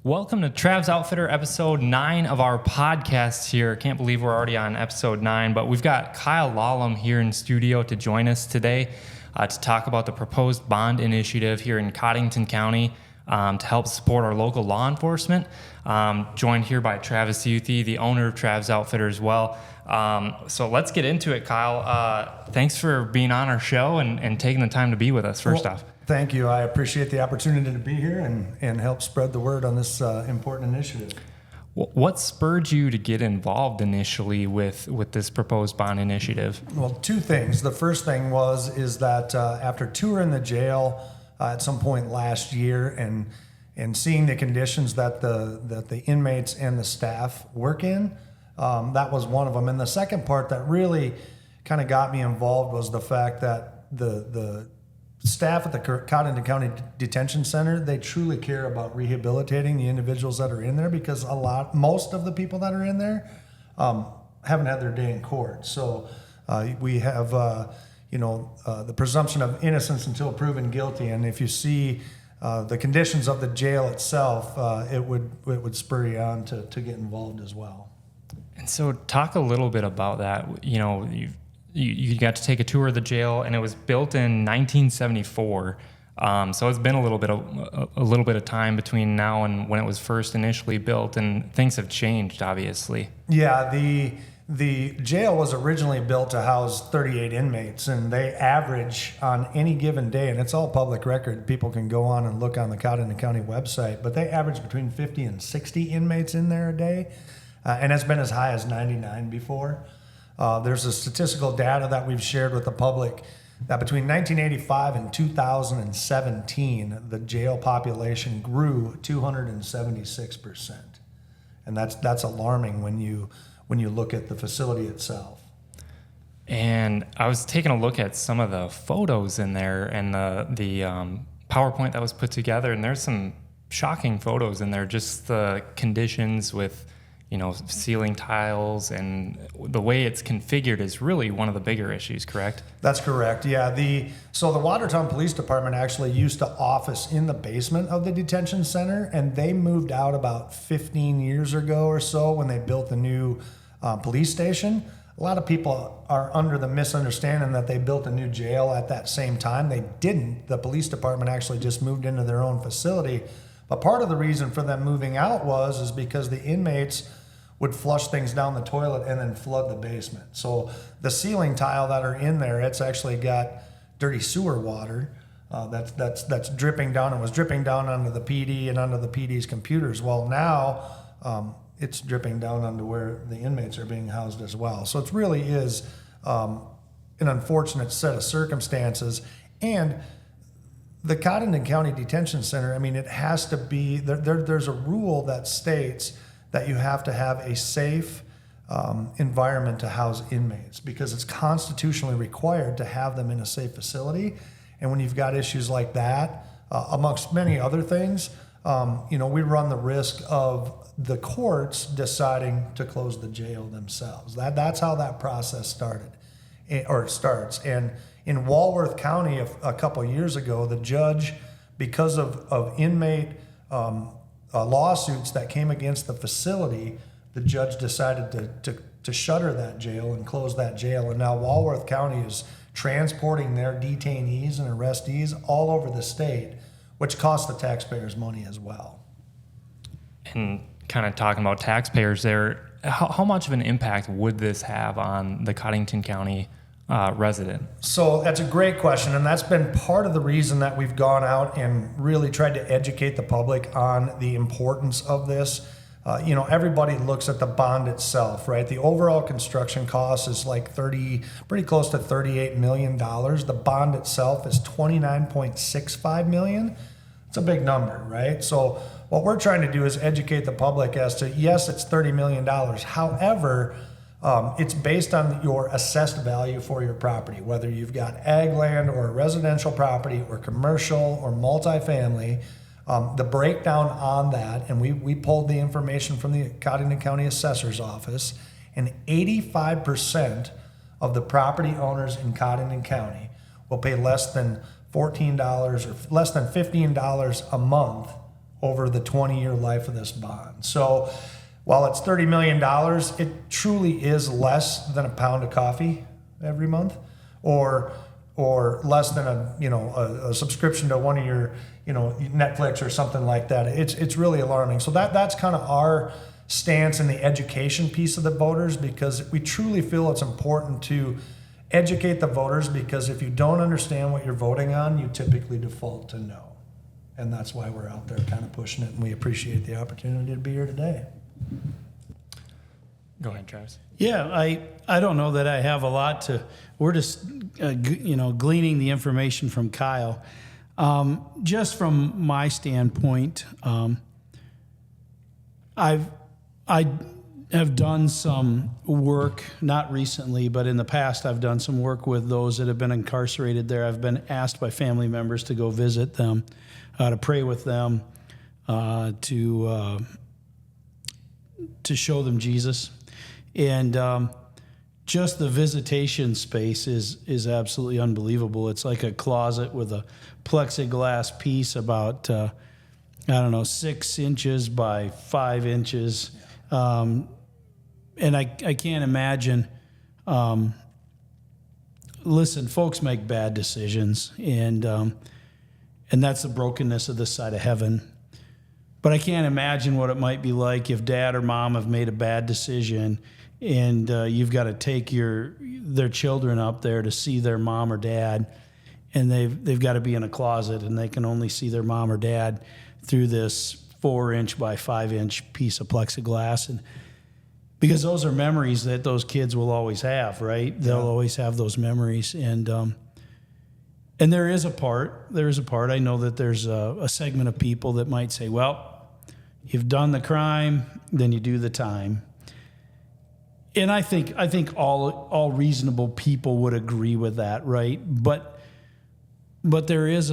Welcome to Trav's Outfitter, episode 9 of our podcast here. Can't believe we're already on episode 9, but we've got Kyle Lalim here in studio to join us today to talk about the proposed bond initiative here in Codington County to help support our local law enforcement. Joined here by Travis Youthy, the owner of Trav's Outfitter as well. So let's get into it, Kyle. Thanks for being on our show and taking the time to be with us, first off. Thank you. I appreciate the opportunity to be here and help spread the word on this important initiative. What spurred you to get involved initially with this proposed bond initiative? Well, two things. The first thing is that after touring the jail at some point last year and seeing the conditions that the inmates and the staff work in, that was one of them. And the second part that really kind of got me involved was the fact that the staff at the Codington County Detention Center, they truly care about rehabilitating the individuals that are in there, because most of the people that are in there haven't had their day in court. So we have the presumption of innocence until proven guilty, and if you see the conditions of the jail itself, it would spur you on to get involved as well. And so talk a little bit about that. You got to take a tour of the jail, and it was built in 1974. So it's been a little bit of time between now and when it was first initially built, and things have changed, obviously. Yeah, the jail was originally built to house 38 inmates, and they average on any given day, and it's all public record. People can go on and look on the Codington County website, but they average between 50 and 60 inmates in there a day, and it's been as high as 99 before. There's a statistical data that we've shared with the public that between 1985 and 2017, the jail population grew 276%. And that's alarming when you look at the facility itself. And I was taking a look at some of the photos in there and the PowerPoint that was put together, and there's some shocking photos in there, just the conditions with ceiling tiles, and the way it's configured is really one of the bigger issues, correct? That's correct, yeah. So the Watertown Police Department actually used to office in the basement of the detention center, and they moved out about 15 years ago or so when they built the new police station. A lot of people are under the misunderstanding that they built a new jail at that same time. They didn't. The police department actually just moved into their own facility. But part of the reason for them moving out is because the inmates would flush things down the toilet and then flood the basement. So the ceiling tile that are in there, it's actually got dirty sewer water that's dripping down, and was dripping down onto the PD and onto the PD's computers. Well, now it's dripping down onto where the inmates are being housed as well. So it really is an unfortunate set of circumstances. And the Codington County Detention Center, it has to be, there's a rule that states that you have to have a safe environment to house inmates, because it's constitutionally required to have them in a safe facility. And when you've got issues like that, amongst many other things, we run the risk of the courts deciding to close the jail themselves. That's how that process starts. And in Walworth County a couple years ago, the judge, because of inmate lawsuits that came against the facility, the judge decided to shutter that jail and close that jail. And now Walworth County is transporting their detainees and arrestees all over the state, which costs the taxpayers money as well. And kind of talking about taxpayers there, how much of an impact would this have on the Codington County resident? So that's a great question, and that's been part of the reason that we've gone out and really tried to educate the public on the importance of this. Everybody looks at the bond itself, right? The overall construction cost is pretty close to $38 million. The bond itself is $29.65 million. It's a big number, right? So what we're trying to do is educate the public as to, yes, it's $30 million. However, it's based on your assessed value for your property, whether you've got ag land or a residential property or commercial or multifamily. The breakdown on that, and we pulled the information from the Codington County Assessor's Office, and 85% of the property owners in Codington County will pay less than $14 or less than $15 a month over the 20-year life of this bond. So while it's $30 million, it truly is less than a pound of coffee every month, or less than a subscription to one of your Netflix or something like that. It's really alarming. So that's kind of our stance in the education piece of the voters, because we truly feel it's important to educate the voters, because if you don't understand what you're voting on, you typically default to no. And that's why we're out there kind of pushing it, and we appreciate the opportunity to be here today. Go ahead, Travis. Yeah, I don't know that I have a lot to. We're just gleaning the information from Kyle. Just from my standpoint, I have done some work, not recently, but in the past, I've done some work with those that have been incarcerated there. I've been asked by family members to go visit them, to pray with them, to show them Jesus. And just the visitation space is absolutely unbelievable. It's like a closet with a plexiglass piece about, 6 inches by 5 inches. And I can't imagine, listen, folks make bad decisions, and that's the brokenness of this side of heaven. But I can't imagine what it might be like if dad or mom have made a bad decision, and you've got to take their children up there to see their mom or dad, and they've got to be in a closet, and they can only see their mom or dad through this 4-inch by 5-inch piece of plexiglass. And because those are memories that those kids will always have, right? They'll always have those memories. And there is a part. I know that there's a segment of people that might say, well, you've done the crime, then you do the time. And I think all reasonable people would agree with that, right? But there is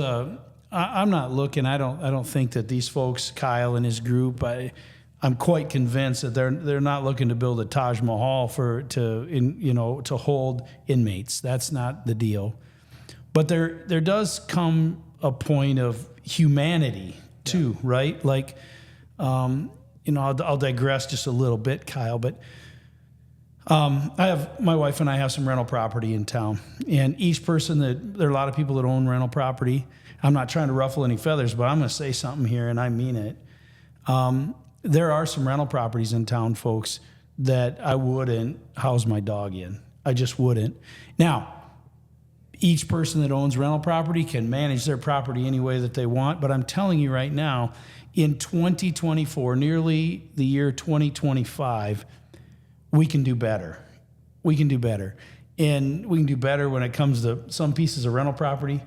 I'm not looking. I don't think that these folks, Kyle and his group, I'm quite convinced that they're not looking to build a Taj Mahal to hold inmates. That's not the deal. But there does come a point of humanity too, right? Like, I'll digress just a little bit, Kyle, but my wife and I have some rental property in town, and each person there are a lot of people that own rental property. I'm not trying to ruffle any feathers, but I'm going to say something here, and I mean it. There are some rental properties in town, folks, that I wouldn't house my dog in. I just wouldn't. Now, each person that owns rental property can manage their property any way that they want, but I'm telling you right now, in 2024, nearly the year 2025, we can do better. We can do better. And we can do better when it comes to some pieces of rental property.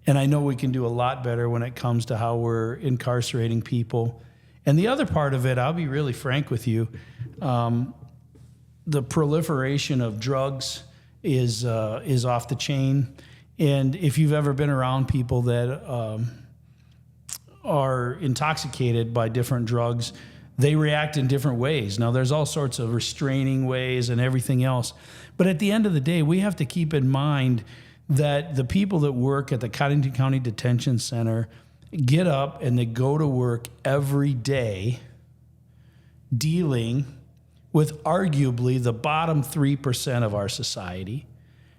And I know we can do a lot better when it comes to how we're incarcerating people. And the other part of it, I'll be really frank with you, the proliferation of drugs is off the chain. And if you've ever been around people that are intoxicated by different drugs, they react in different ways. Now, there's all sorts of restraining ways and everything else. But at the end of the day, we have to keep in mind that the people that work at the Codington County Detention Center get up and they go to work every day dealing with arguably the bottom 3% of our society.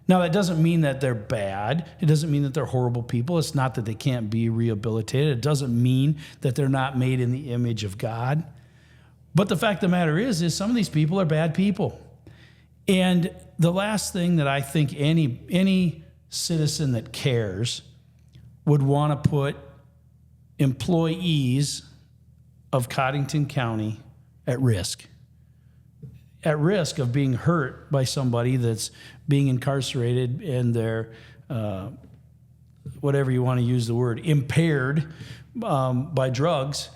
Now, that doesn't mean that they're bad. It doesn't mean that they're horrible people. It's not that they can't be rehabilitated. It doesn't mean that they're not made in the image of God. But the fact of the matter is some of these people are bad people. And the last thing that I think any citizen that cares would want to put employees of Codington County at risk of being hurt by somebody that's being incarcerated and they're, whatever you want to use the word, impaired by drugs,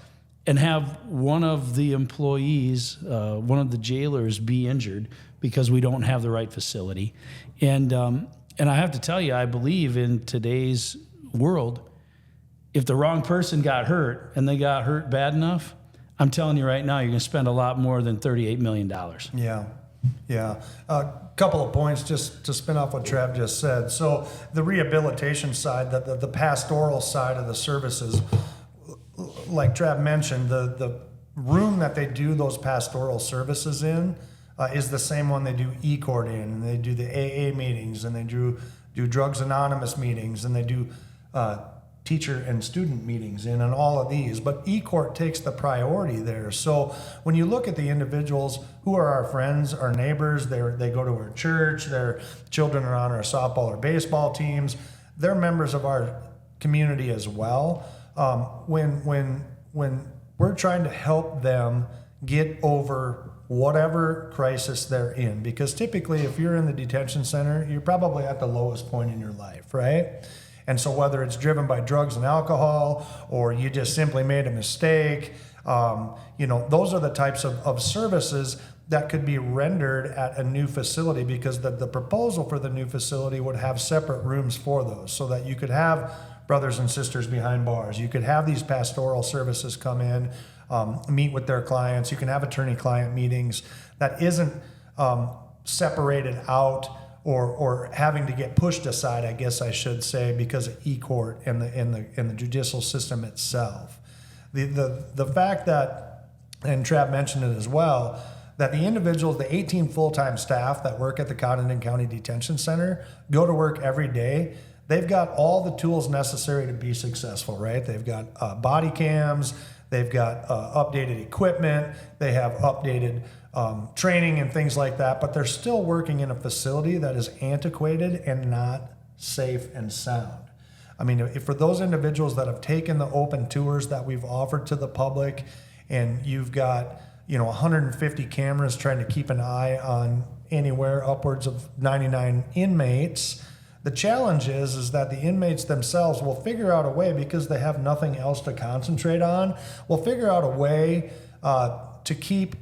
and have one of the employees, one of the jailers be injured because we don't have the right facility. And I have to tell you, I believe in today's world, if the wrong person got hurt and they got hurt bad enough, I'm telling you right now, you're going to spend a lot more than $38 million. Yeah. A couple of points just to spin off what Trav just said. So the rehabilitation side, the pastoral side of the services, like Trav mentioned, the room that they do those pastoral services in is the same one they do e-court in, and they do the AA meetings, and they do Drugs Anonymous meetings, and they do teacher and student meetings in, and all of these. But e-court takes the priority there. So when you look at the individuals who are our friends, our neighbors, they go to our church, their children are on our softball or baseball teams, they're members of our community as well. When we're trying to help them get over whatever crisis they're in, because typically if you're in the detention center, you're probably at the lowest point in your life, right? And so whether it's driven by drugs and alcohol, or you just simply made a mistake, those are the types of services that could be rendered at a new facility, because the proposal for the new facility would have separate rooms for those, so that you could have brothers and sisters behind bars. You could have these pastoral services come in, meet with their clients. You can have attorney-client meetings that isn't separated out or having to get pushed aside, I guess I should say, because of e-court and the judicial system itself. The fact that, and Trav mentioned it as well, that the individuals, the 18 full-time staff that work at the Codington County Detention Center, go to work every day. They've got all the tools necessary to be successful, right? They've got body cams, they've got updated equipment, they have updated training and things like that, but they're still working in a facility that is antiquated and not safe and sound. I mean, if for those individuals that have taken the open tours that we've offered to the public, and you've got 150 cameras trying to keep an eye on anywhere upwards of 99 inmates, the challenge is that the inmates themselves will figure out a way, because they have nothing else to concentrate on, will figure out a way to keep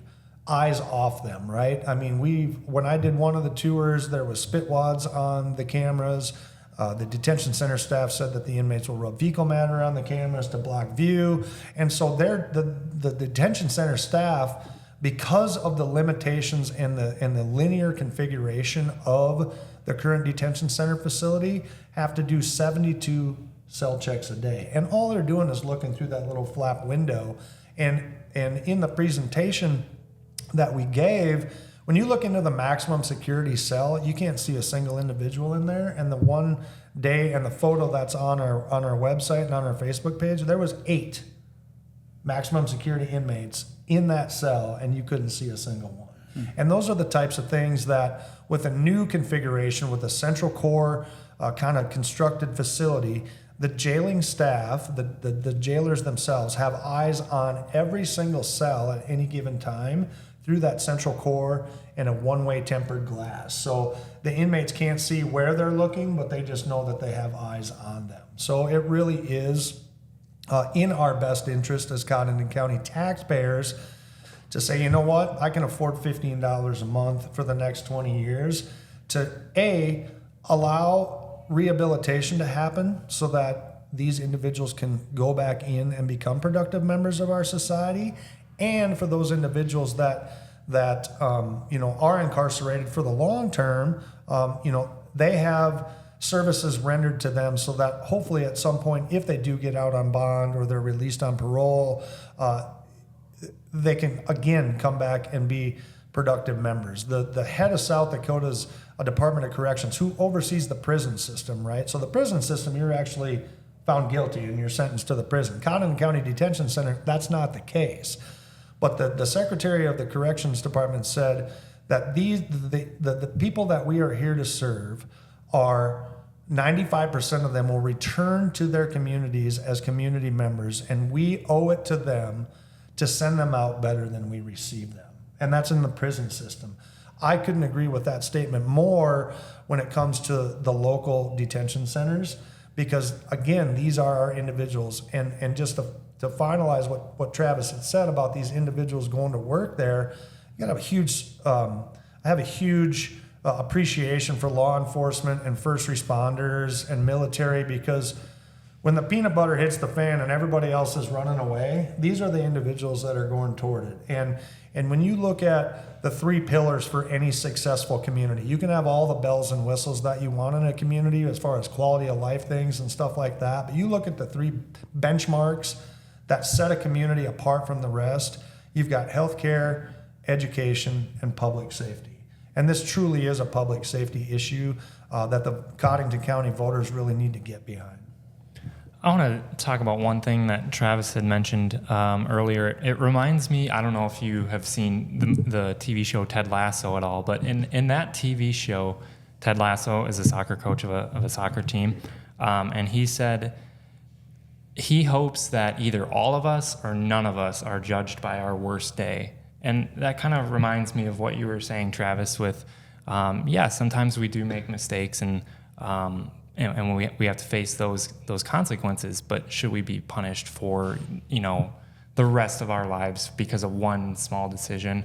eyes off them, right? I mean, when I did one of the tours, there was spit wads on the cameras. The detention center staff said that the inmates will rub fecal matter on the cameras to block view. And so the detention center staff, because of the limitations and the linear configuration of the current detention center facility, have to do 72 cell checks a day. And all they're doing is looking through that little flap window. And in the presentation that we gave, when you look into the maximum security cell, you can't see a single individual in there. And the one day, and the photo that's on our website and on our Facebook page, there was 8 maximum security inmates in that cell, and you couldn't see a single one. And those are the types of things that, with a new configuration, with a central core kind of constructed facility, the jailing staff, the jailers themselves, have eyes on every single cell at any given time through that central core and a one-way tempered glass. So the inmates can't see where they're looking, but they just know that they have eyes on them. So it really is in our best interest as Codington County taxpayers to say, you know what, I can afford $15 a month for the next 20 years to allow rehabilitation to happen, so that these individuals can go back in and become productive members of our society, and for those individuals that are incarcerated for the long term, they have services rendered to them, so that hopefully at some point, if they do get out on bond or they're released on parole, they can again come back and be productive members. The head of South Dakota's Department of Corrections, who oversees the prison system, right? So the prison system, you're actually found guilty and you're sentenced to the prison. Codington County Detention Center, that's not the case. But the Secretary of the Corrections Department said that the people that we are here to serve are 95% of them will return to their communities as community members, and we owe it to them to send them out better than we receive them. And that's in the prison system. I couldn't agree with that statement more when it comes to the local detention centers, because again, these are our individuals. And just to finalize what Travis had said about these individuals going to work there, I have a huge appreciation for law enforcement and first responders and military, because when the peanut butter hits the fan and everybody else is running away, these are the individuals that are going toward it. And when you look at the 3 pillars for any successful community, you can have all the bells and whistles that you want in a community as far as quality of life things and stuff like that. But you look at the 3 benchmarks that set a community apart from the rest. You've got healthcare, education, and public safety. And this truly is a public safety issue that the Codington County voters really need to get behind. I want to talk about one thing that Travis had mentioned earlier. It reminds me, I don't know if you have seen the TV show Ted Lasso at all, but in that TV show, Ted Lasso is a soccer coach of a soccer team, and he said he hopes that either all of us or none of us are judged by our worst day. And that kind of reminds me of what you were saying, Travis, with, sometimes we do make mistakes and we have to face those consequences, but should we be punished for, the rest of our lives because of one small decision?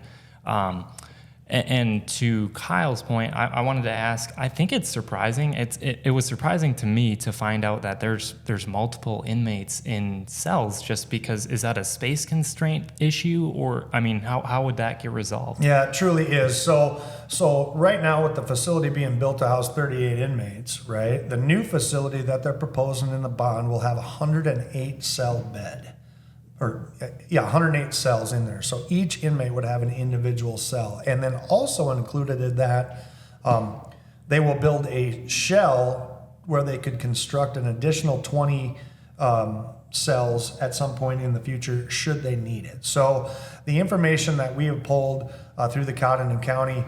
And to Kyle's point, I wanted to ask, I think it's surprising. It was surprising to me to find out that there's multiple inmates in cells, just because, is that a space constraint issue? Or, how would that get resolved? Yeah, it truly is. So right now, with the facility being built to house 38 inmates, right, the new facility that they're proposing in the bond will have 108 cell bed. 108 cells in there. So each inmate would have an individual cell. And then also included in that, they will build a shell where they could construct an additional 20 cells at some point in the future should they need it. So the information that we have pulled through the Codington County,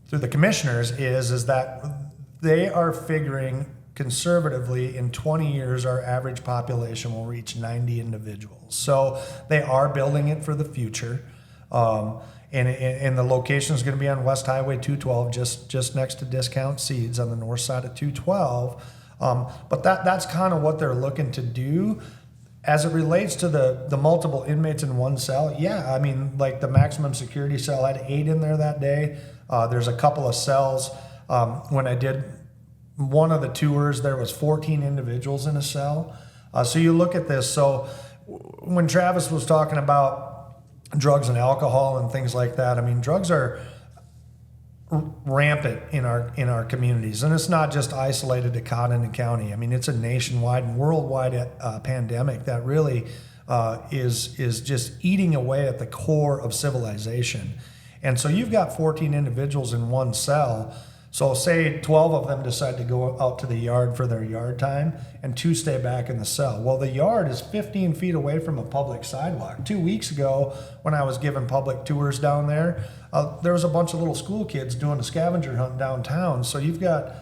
through the commissioners is that they are figuring conservatively, in 20 years, our average population will reach 90 individuals. So they are building it for the future. And the location is going to be on West Highway 212, just next to Discount Seeds on the north side of 212. But that's kind of what they're looking to do. As it relates to the multiple inmates in one cell, like the maximum security cell had 8 in there that day. There's a couple of cells. When I did one of the tours, there was 14 individuals in a cell. So you look at this. So when Travis was talking about drugs and alcohol and things like that, drugs are rampant in our communities, and it's not just isolated to Codington County. It's a nationwide and worldwide pandemic that really is just eating away at the core of civilization. And so you've got 14 individuals in one cell. So say 12 of them decide to go out to the yard for their yard time, and 2 stay back in the cell. Well, the yard is 15 feet away from a public sidewalk. 2 weeks ago, when I was giving public tours down there was a bunch of little school kids doing a scavenger hunt downtown. So you've got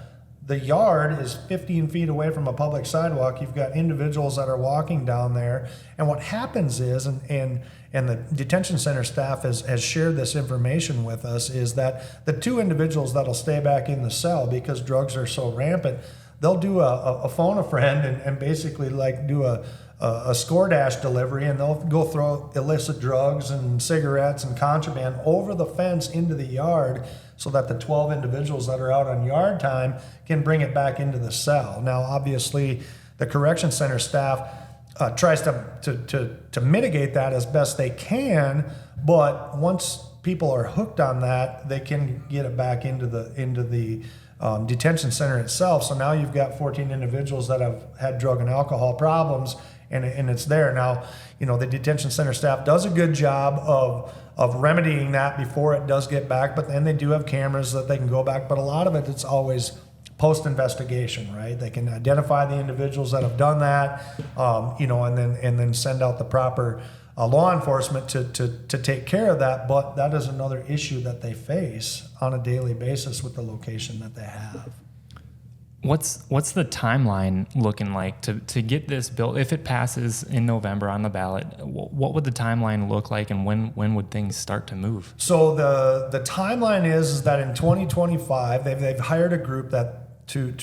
the yard is 15 feet away from a public sidewalk. You've got individuals that are walking down there. And what happens is, and the detention center staff has shared this information with us, is that the 2 individuals that'll stay back in the cell because drugs are so rampant, they'll do a phone a friend and basically like do a score dash delivery, and they'll go throw illicit drugs and cigarettes and contraband over the fence into the yard so that the 12 individuals that are out on yard time can bring it back into the cell. Now, obviously, the correction center staff tries to mitigate that as best they can, but once people are hooked on that, they can get it back into the detention center itself. So now you've got 14 individuals that have had drug and alcohol problems, and it's there. Now, the detention center staff does a good job of remedying that before it does get back, but then they do have cameras that they can go back. But a lot of it's always post-investigation, right? They can identify the individuals that have done that, and then send out the proper law enforcement to take care of that. But that is another issue that they face on a daily basis with the location that they have. What's the timeline looking like to get this built? If it passes in November on the ballot, what would the timeline look like, and when would things start to move? So the timeline is that in 2025 they've hired a group that to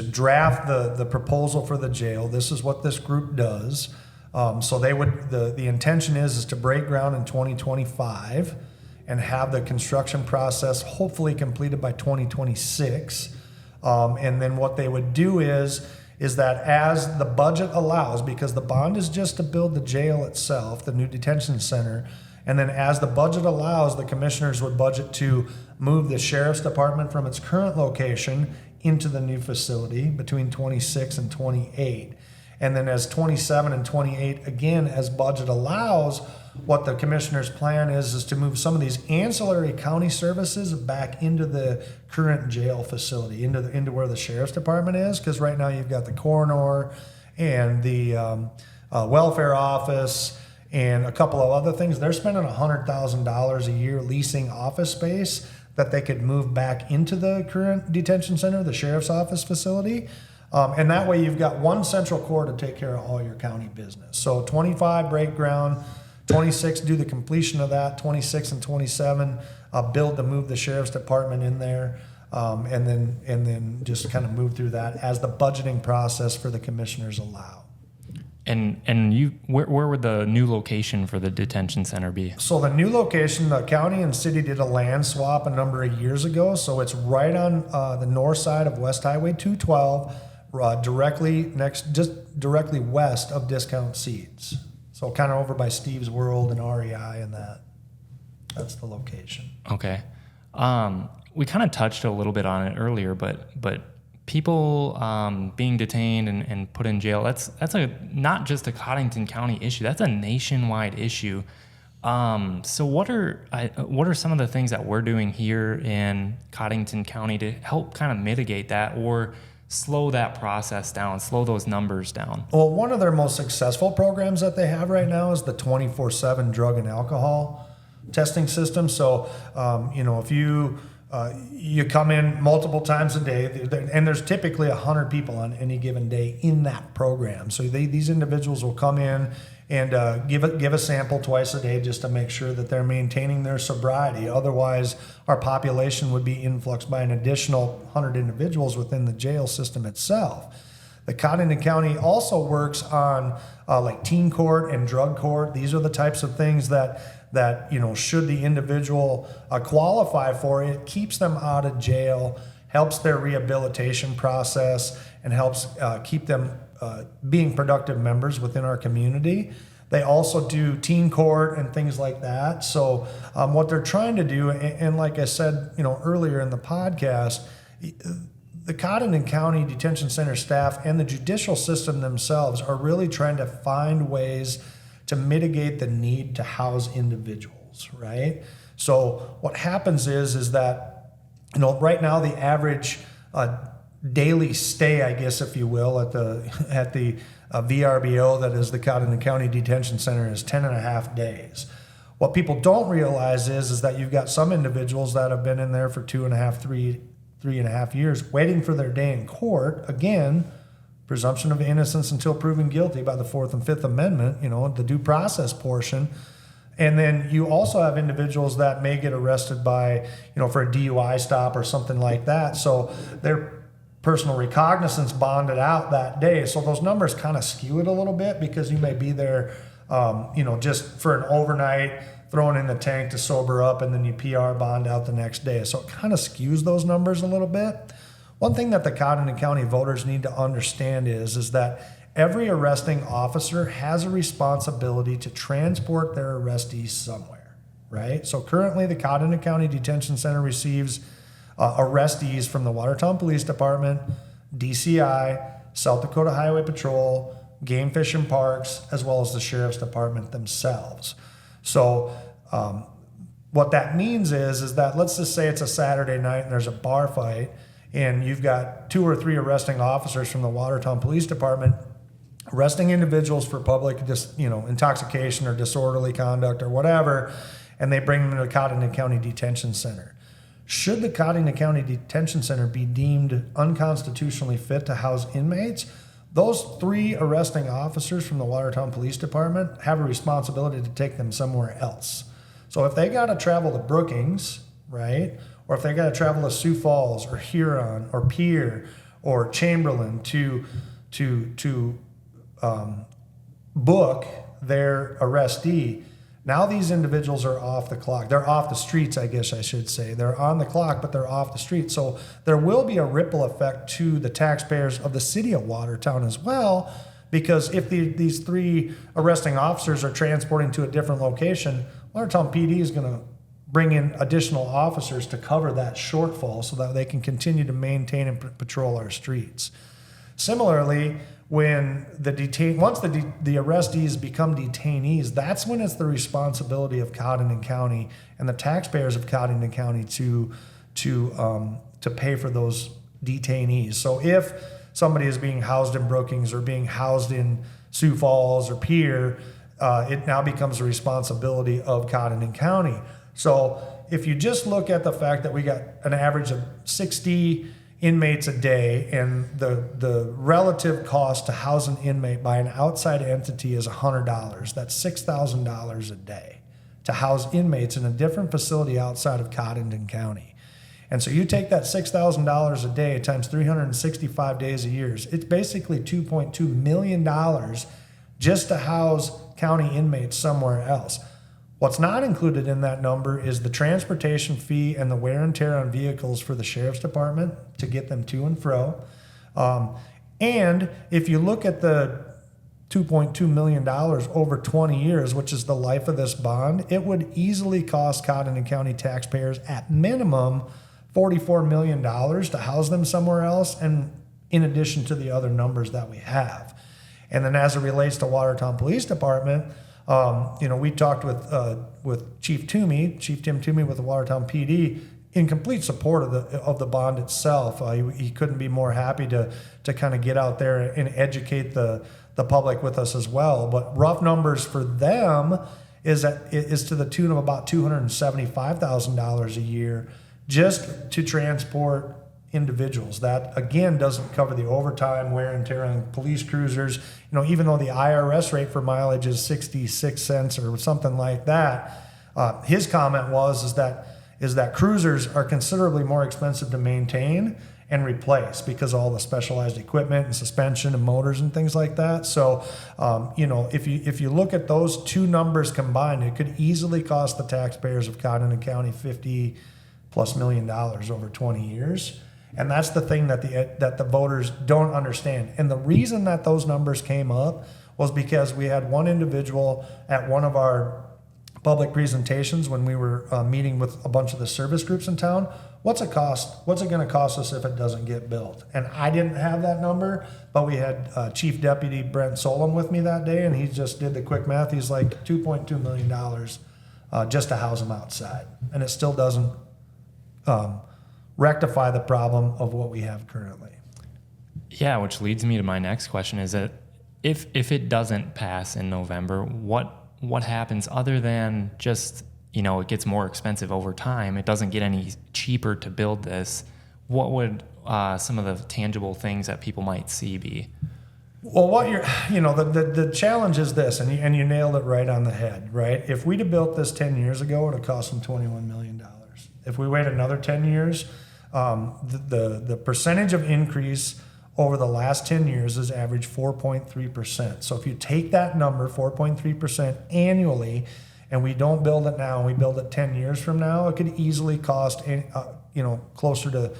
draft the proposal for the jail. This is what this group does. So they would the intention is to break ground in 2025. And have the construction process hopefully completed by 2026. And then what they would do is that as the budget allows, because the bond is just to build the jail itself, the new detention center, and then as the budget allows, the commissioners would budget to move the sheriff's department from its current location into the new facility between 26 and 28. And then as 27 and 28, again, as budget allows, what the commissioner's plan is to move some of these ancillary county services back into the current jail facility, into where the sheriff's department is. Because right now you've got the coroner and the welfare office and a couple of other things. They're spending $100,000 a year leasing office space that they could move back into the current detention center, the sheriff's office facility. And that way you've got one central core to take care of all your county business. So 25 break ground, 26 do the completion of that, 26 and 27 build to move the sheriff's department in there, and then just kind of move through that as the budgeting process for the commissioners allow. And where would the new location for the detention center be? So the new location, the county and city did a land swap a number of years ago. So it's right on the north side of West Highway 212, directly west of Discount Seeds. So kind of over by Steve's World and REI and that. That's the location. Okay. We kind of touched a little bit on it earlier, but people being detained and put in jail, that's not just a Codington County issue. That's a nationwide issue. So what are some of the things that we're doing here in Codington County to help kind of mitigate that or slow that process down, slow those numbers down? Well, one of their most successful programs that they have right now is the 24/7 drug and alcohol testing system. So, if you come in multiple times a day, and there's typically 100 people on any given day in that program. So these individuals will come in and give a sample twice a day just to make sure that they're maintaining their sobriety. Otherwise, our population would be influxed by an additional 100 individuals within the jail system itself. The Codington County also works on like teen court and drug court. These are the types of things that should the individual qualify for it, keeps them out of jail, helps their rehabilitation process, and helps keep them being productive members within our community. They also do teen court and things like that. So what they're trying to do, and like I said, earlier in the podcast, the Codington County Detention Center staff and the judicial system themselves are really trying to find ways to mitigate the need to house individuals, right? So what happens is that, right now the average daily stay, I guess, if you will, at the VRBO, that is the Codington County Detention Center, is 10 and a half days. What people don't realize is that you've got some individuals that have been in there for 3 and a half years waiting for their day in court. Again, presumption of innocence until proven guilty by the 4th and 5th Amendment, the due process portion. And then you also have individuals that may get arrested by, for a DUI stop or something like that. So their personal recognizance bonded out that day. So those numbers kind of skew it a little bit because you may be there, just for an overnight, thrown in the tank to sober up, and then you PR bond out the next day. So it kind of skews those numbers a little bit. One thing that the Codington County voters need to understand is that every arresting officer has a responsibility to transport their arrestees somewhere, right? So currently the Codington County Detention Center receives arrestees from the Watertown Police Department, DCI, South Dakota Highway Patrol, Game Fish and Parks, as well as the Sheriff's Department themselves. So what that means is that, let's just say it's a Saturday night and there's a bar fight, and you've got 2 or 3 arresting officers from the Watertown Police Department arresting individuals for public intoxication or disorderly conduct or whatever, and they bring them to the Codington County Detention Center. Should the Codington County Detention Center be deemed unconstitutionally fit to house inmates, those 3 arresting officers from the Watertown Police Department have a responsibility to take them somewhere else. So if they got to travel to Brookings, right, or if they got to travel to Sioux Falls or Huron or Pierre or Chamberlain to book their arrestee, now these individuals are off the clock. They're off the streets, I guess I should say. They're on the clock, but they're off the street. So there will be a ripple effect to the taxpayers of the city of Watertown as well, because if these 3 arresting officers are transporting to a different location, Watertown PD is going to bring in additional officers to cover that shortfall so that they can continue to maintain and patrol our streets. Similarly, when once the arrestees become detainees, that's when it's the responsibility of Codington County and the taxpayers of Codington County to pay for those detainees. So if somebody is being housed in Brookings or being housed in Sioux Falls or Pierre, it now becomes the responsibility of Codington County. So if you just look at the fact that we got an average of 60 inmates a day, and the relative cost to house an inmate by an outside entity is $100. That's $6,000 a day to house inmates in a different facility outside of Codington County. And so you take that $6,000 a day times 365 days a year. It's basically $2.2 million just to house county inmates somewhere else. What's not included in that number is the transportation fee and the wear and tear on vehicles for the sheriff's department to get them to and fro. And if you look at the $2.2 million over 20 years, which is the life of this bond, it would easily cost Codington County taxpayers at minimum $44 million to house them somewhere else, and in addition to the other numbers that we have. And then as it relates to Watertown Police Department, we talked with Chief Tim Toomey with the Watertown PD in complete support of the bond itself. He couldn't be more happy to kind of get out there and educate the public with us as well. But rough numbers for them is to the tune of about $275,000 a year just to transport individuals. That again doesn't cover the overtime, wear and tear on police cruisers. Even though the IRS rate for mileage is 66 cents or something like that, his comment is that cruisers are considerably more expensive to maintain and replace because of all the specialized equipment and suspension and motors and things like that. So, if you look at those two numbers combined, it could easily cost the taxpayers of Codington County $50+ million over 20 years. And that's the thing that the voters don't understand. And the reason that those numbers came up was because we had one individual at one of our public presentations when we were meeting with a bunch of the service groups in town. What's it cost? What's it going to cost us if it doesn't get built? And I didn't have that number, but we had Chief Deputy Brent Solom with me that day, and he just did the quick math. He's like $2.2 million just to house them outside. And it still doesn't rectify the problem of what we have currently. Yeah, which leads me to my next question is that if it doesn't pass in November, what happens other than just, it gets more expensive over time, it doesn't get any cheaper to build this, what would some of the tangible things that people might see be? Well, the challenge is this, and you nailed it right on the head, right? If we'd have built this 10 years ago, it would have cost them $21 million. If we wait another 10 years, the percentage of increase over the last 10 years has averaged 4.3%. So if you take that number, 4.3% annually, and we don't build it now, and we build it 10 years from now, it could easily cost, closer to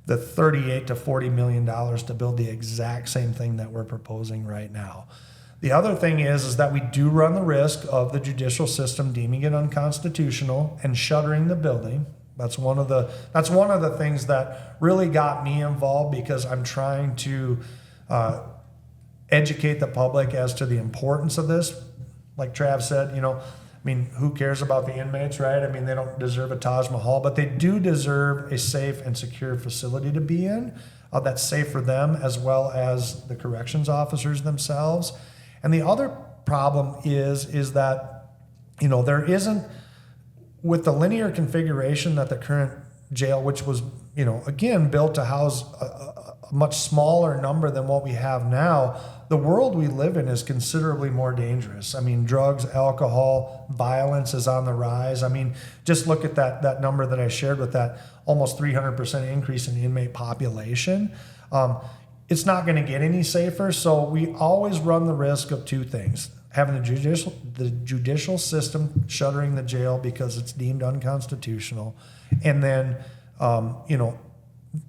the $38 to $40 million to build the exact same thing that we're proposing right now. The other thing is that we do run the risk of the judicial system deeming it unconstitutional and shuttering the building. That's one of the things that really got me involved, because I'm trying to educate the public as to the importance of this. Like Trav said, who cares about the inmates, right? They don't deserve a Taj Mahal, but they do deserve a safe and secure facility to be in that's safe for them as well as the corrections officers themselves. And the other problem is that, there isn't, with the linear configuration that the current jail, which was, again, built to house a much smaller number than what we have now, the world we live in is considerably more dangerous. Drugs, alcohol, violence is on the rise. Just look at that number that I shared with that almost 300% increase in inmate population. It's not going to get any safer. So we always run the risk of two things: having the judicial system shuttering the jail because it's deemed unconstitutional, and then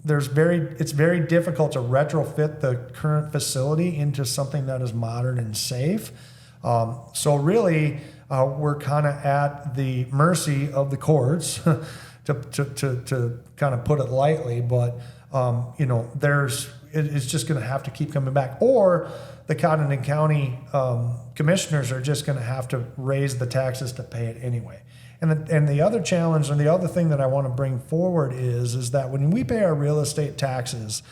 it's very difficult to retrofit the current facility into something that is modern and safe. So really, we're kind of at the mercy of the courts, to kind of put it lightly. But it's just going to have to keep coming back, or the Codington County commissioners are just going to have to raise the taxes to pay it anyway. And the other challenge, and the other thing that I want to bring forward is that when we pay our real estate taxes,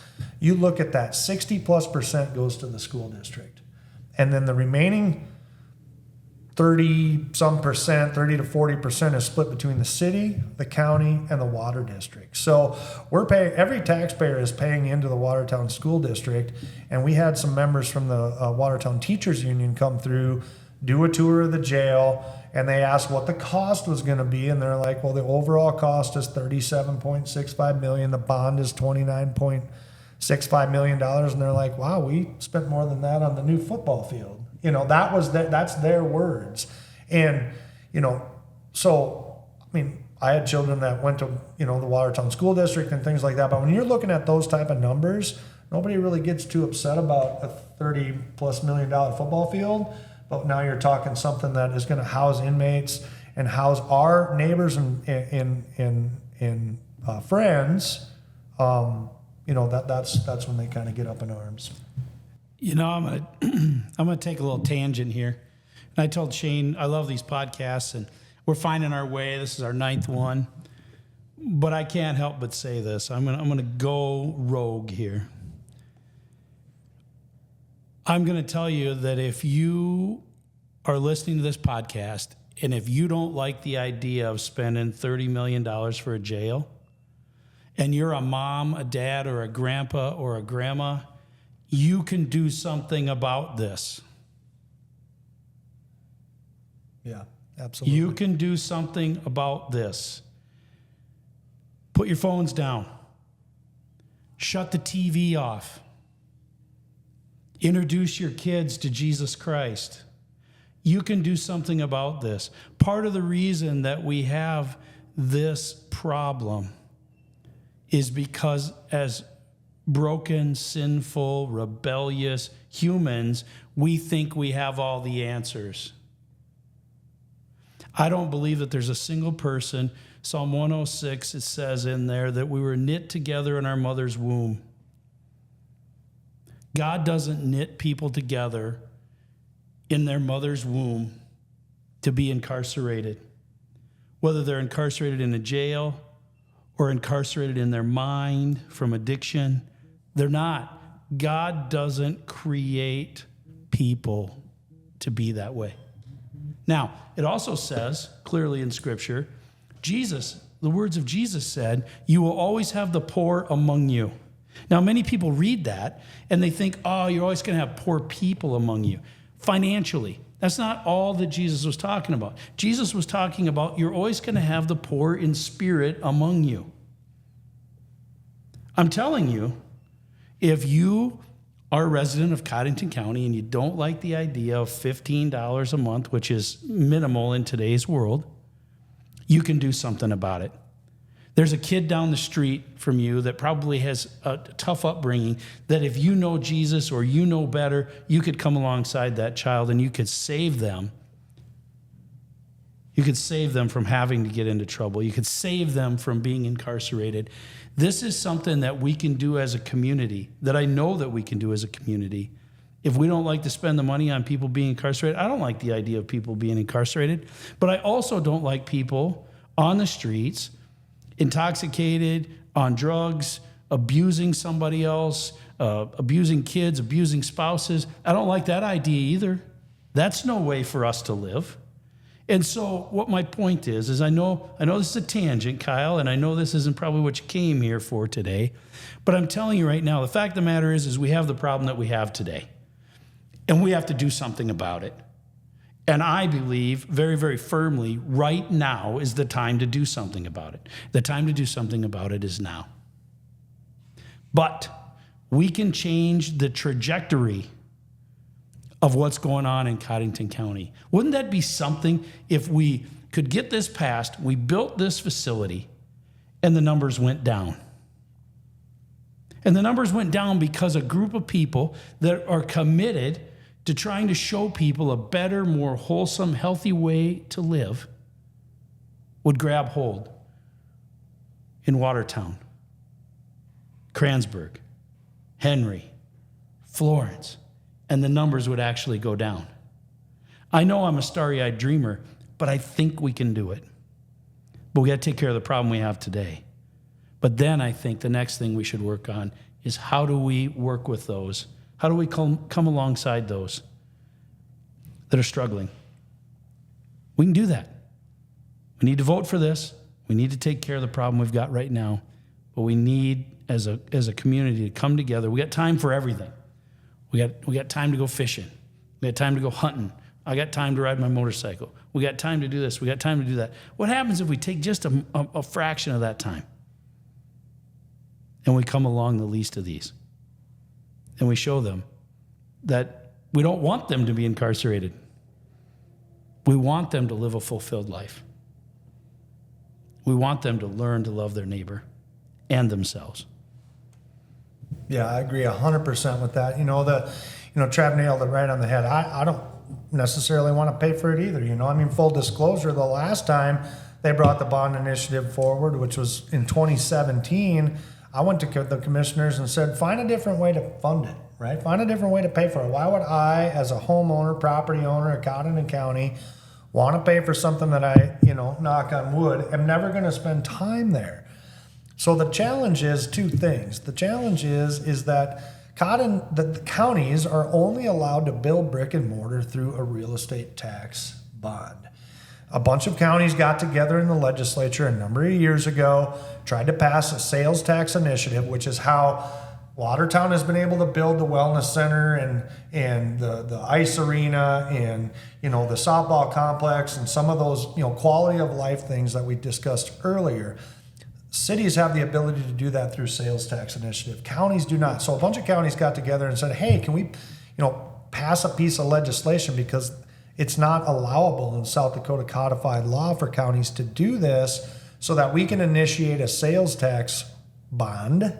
you look at that 60+% goes to the school district, and then the remaining 30 to 40% is split between the city, the county, and the water district. So every taxpayer is paying into the Watertown School District, and we had some members from the Watertown Teachers Union come through, do a tour of the jail, and they asked what the cost was going to be, and they're like, well, the overall cost is $37.65 million. The bond is $29.65 million, and they're like, wow, we spent more than that on the new football field. That's their words. And, so, I had children that went to, the Watertown School District and things like that. But when you're looking at those type of numbers, nobody really gets too upset about a $30+ million football field. But now you're talking something that is going to house inmates and house our neighbors and friends. That's when they kind of get up in arms. I'm gonna take a little tangent here. And I told Shane I love these podcasts, and we're finding our way. This is our 9th one, but I can't help but say this. I'm gonna go rogue here. I'm gonna tell you that if you are listening to this podcast, and if you don't like the idea of spending $30 million for a jail, and you're a mom, a dad, or a grandpa, or a grandma, you can do something about this. Yeah, absolutely. You can do something about this. Put your phones down. Shut the TV off. Introduce your kids to Jesus Christ. You can do something about this. Part of the reason that we have this problem is because as broken, sinful, rebellious humans, we think we have all the answers. I don't believe that there's a single person. Psalm 106, it says in there that we were knit together in our mother's womb. God doesn't knit people together in their mother's womb to be incarcerated. Whether they're incarcerated in a jail or incarcerated in their mind from addiction, they're not. God doesn't create people to be that way. Now, it also says clearly in Scripture, the words of Jesus said, you will always have the poor among you. Now, many people read that and they think, oh, you're always going to have poor people among you. Financially, that's not all that Jesus was talking about. Jesus was talking about you're always going to have the poor in spirit among you. I'm telling you, if you are a resident of Codington County and you don't like the idea of $15 a month, which is minimal in today's world, you can do something about it. There's a kid down the street from you that probably has a tough upbringing that if you know Jesus or you know better, you could come alongside that child and you could save them. You could save them from having to get into trouble. You could save them from being incarcerated. This is something that we can do as a community, that I know that we can do as a community. If we don't like to spend the money on people being incarcerated, I don't like the idea of people being incarcerated, but I also don't like people on the streets intoxicated, on drugs, abusing somebody else, abusing kids, abusing spouses. I don't like that idea either. That's no way for us to live. And so what my point is I know this is a tangent, Kyle, and I know this isn't probably what you came here for today, but I'm telling you right now, the fact of the matter is we have the problem that we have today, and we have to do something about it. And I believe very, very firmly right now is the time to do something about it. The time to do something about it is now. But we can change the trajectory of what's going on in Codington County. Wouldn't that be something if we could get this passed, we built this facility, and the numbers went down? And the numbers went down because a group of people that are committed to trying to show people a better, more wholesome, healthy way to live would grab hold in Watertown, Kransburg, Henry, Florence, and the numbers would actually go down. I know I'm a starry-eyed dreamer, but I think we can do it. But we got to take care of the problem we have today. But then I think the next thing we should work on is how do we work with those? How do we come alongside those that are struggling? We can do that. We need to vote for this. We need to take care of the problem we've got right now. But we need, as a community, to come together. We got time for everything. We got time to go fishing. We got time to go hunting. I got time to ride my motorcycle. We got time to do this. We got time to do that. What happens if we take just a fraction of that time and we come along the least of these and we show them that we don't want them to be incarcerated. We want them to live a fulfilled life. We want them to learn to love their neighbor and themselves. Yeah, I agree 100% with that. Trav nailed it right on the head. I don't necessarily want to pay for it either. Full disclosure, the last time they brought the bond initiative forward, which was in 2017, I went to the commissioners and said, find a different way to fund it, right? Find a different way to pay for it. Why would I, as a homeowner, property owner in Codington County, want to pay for something that I, knock on wood, am never going to spend time there? So the challenge is two things. The challenge is that the counties are only allowed to build brick and mortar through a real estate tax bond. A bunch of counties got together in the legislature a number of years ago, tried to pass a sales tax initiative, which is how Watertown has been able to build the wellness center and the ice arena and the softball complex and some of those quality of life things that we discussed earlier. Cities have the ability to do that through sales tax initiative. Counties do not. So a bunch of counties got together and said, hey, can we, pass a piece of legislation because it's not allowable in South Dakota codified law for counties to do this so that we can initiate a sales tax bond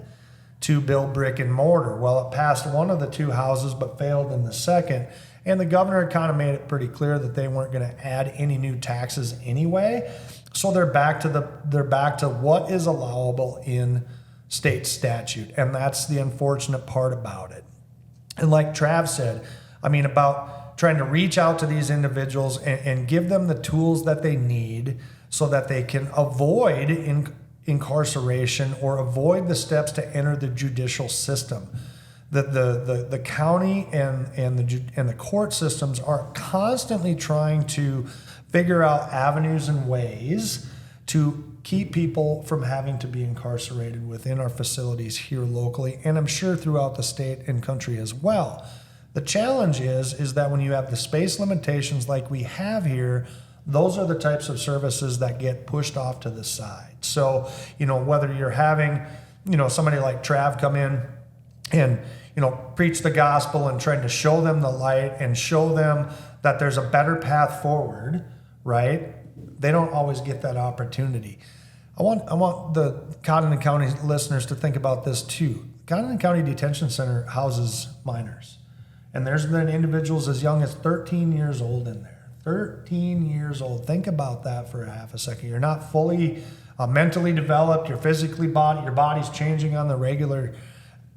to build brick and mortar. Well, it passed one of the two houses but failed in the second. And the governor kind of made it pretty clear that they weren't going to add any new taxes anyway. So they're back to what is allowable in state statute. And that's the unfortunate part about it. And like Trav said, about trying to reach out to these individuals and give them the tools that they need so that they can avoid incarceration or avoid the steps to enter the judicial system. The county and the court systems are constantly trying to figure out avenues and ways to keep people from having to be incarcerated within our facilities here locally, and I'm sure throughout the state and country as well. The challenge is that when you have the space limitations like we have here, those are the types of services that get pushed off to the side. So, whether you're having, somebody like Trav come in and, preach the gospel and trying to show them the light and show them that there's a better path forward, right? They don't always get that opportunity. I want the Codington County listeners to think about this too. Codington County Detention Center houses minors. And there's been individuals as young as 13 years old in there. 13 years old. Think about that for a half a second. You're not fully mentally developed. You're your body's changing on the regular.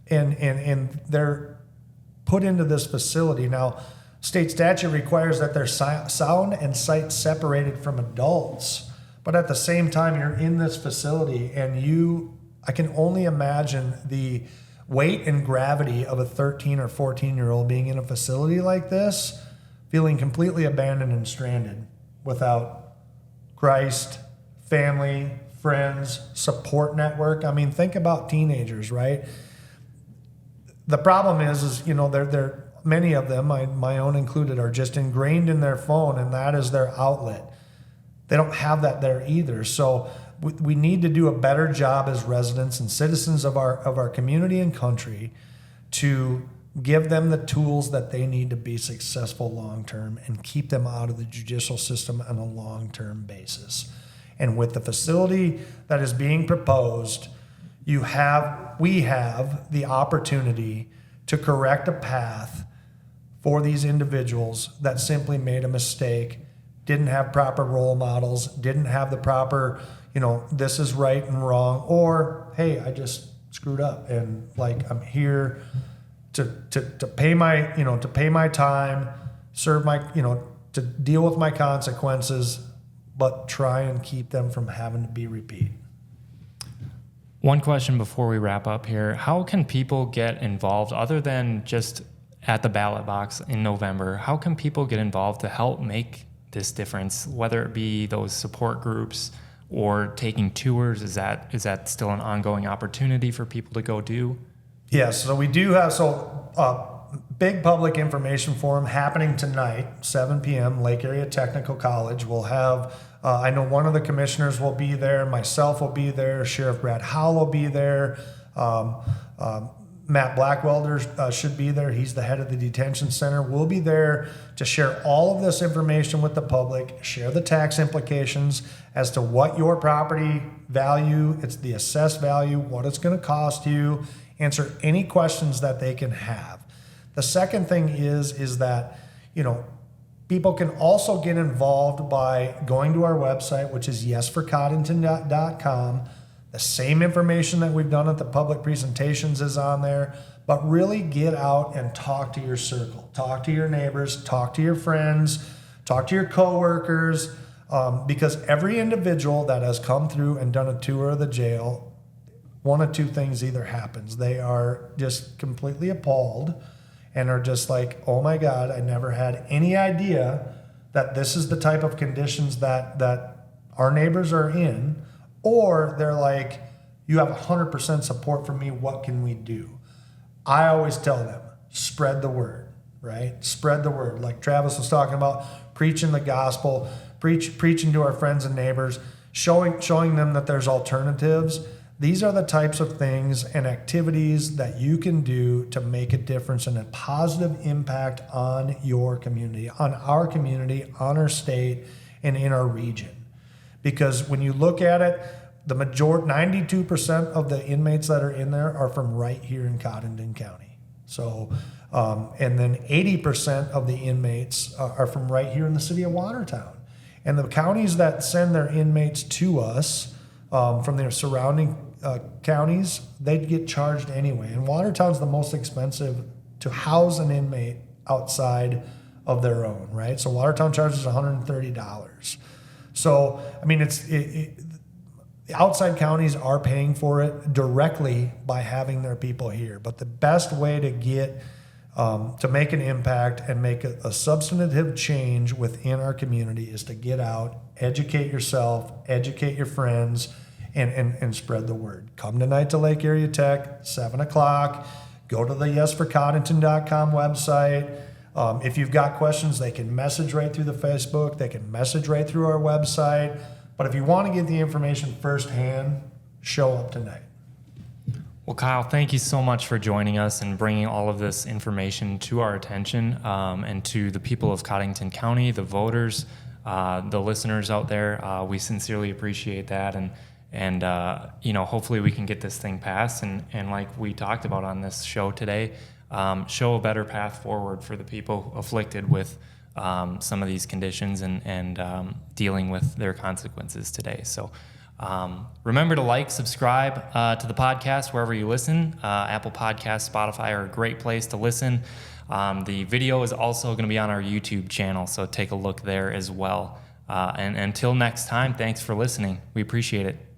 And they're put into this facility. Now, state statute requires that they're sound and sight separated from adults. But at the same time, you're in this facility and I can only imagine the weight and gravity of a 13 or 14-year-old being in a facility like this, feeling completely abandoned and stranded without Christ, family, friends, support network. Think about teenagers, right? The problem is they're many of them, my own included, are just ingrained in their phone, and that is their outlet. They don't have that there either. So we need to do a better job as residents and citizens of our community and country to give them the tools that they need to be successful long-term and keep them out of the judicial system on a long-term basis. And with the facility that is being proposed, we have the opportunity to correct a path for these individuals that simply made a mistake, didn't have proper role models, didn't have the proper, this is right and wrong, or, hey, I just screwed up and like I'm here to pay my time, serve my, to deal with my consequences, but try and keep them from having to be repeat. One question before we wrap up here. How can people get involved other than just at the ballot box in November? How can people get involved to help make this difference, whether it be those support groups or taking tours? Is that still an ongoing opportunity for people to go do? Yes, so we do have big public information forum happening tonight, 7 p.m., Lake Area Technical College. We'll have, I know one of the commissioners will be there, myself will be there, Sheriff Brad Howell will be there, Matt Blackwelder should be there. He's the head of the detention center. We'll be there to share all of this information with the public, share the tax implications as to what your property value, it's the assessed value, what it's going to cost you, answer any questions that they can have. The second thing is that, people can also get involved by going to our website, which is yesforcodington.com. The same information that we've done at the public presentations is on there, but really get out and talk to your circle, talk to your neighbors, talk to your friends, talk to your coworkers, because every individual that has come through and done a tour of the jail, one of two things either happens. They are just completely appalled and are just like, oh my God, I never had any idea that this is the type of conditions that our neighbors are in. Or they're like, you have 100% support from me, what can we do? I always tell them, spread the word, right? Spread the word. Like Travis was talking about, preaching the gospel, preaching to our friends and neighbors, showing them that there's alternatives. These are the types of things and activities that you can do to make a difference and a positive impact on your community, on our state, and in our region. Because when you look at it, the majority, 92% of the inmates that are in there are from right here in Codington County. So, and then 80% of the inmates are from right here in the city of Watertown. And the counties that send their inmates to us from their surrounding counties, they'd get charged anyway. And Watertown's the most expensive to house an inmate outside of their own, right? So Watertown charges $130. So, I mean, the outside counties are paying for it directly by having their people here. But the best way to get, to make an impact and make a substantive change within our community is to get out, educate yourself, educate your friends, and spread the word. Come tonight to Lake Area Tech, 7 o'clock. Go to the yesforcodington.com website. If you've got questions, they can message right through the Facebook. They can message right through our website. But if you want to get the information firsthand, show up tonight. Well, Kyle, thank you so much for joining us and bringing all of this information to our attention and to the people of Codington County, the voters, the listeners out there. We sincerely appreciate that. And hopefully we can get this thing passed. And like we talked about on this show today, show a better path forward for the people afflicted with some of these conditions and dealing with their consequences today. So remember to like, subscribe to the podcast wherever you listen. Apple Podcasts, Spotify are a great place to listen. The video is also going to be on our YouTube channel, so take a look there as well. And until next time, thanks for listening. We appreciate it.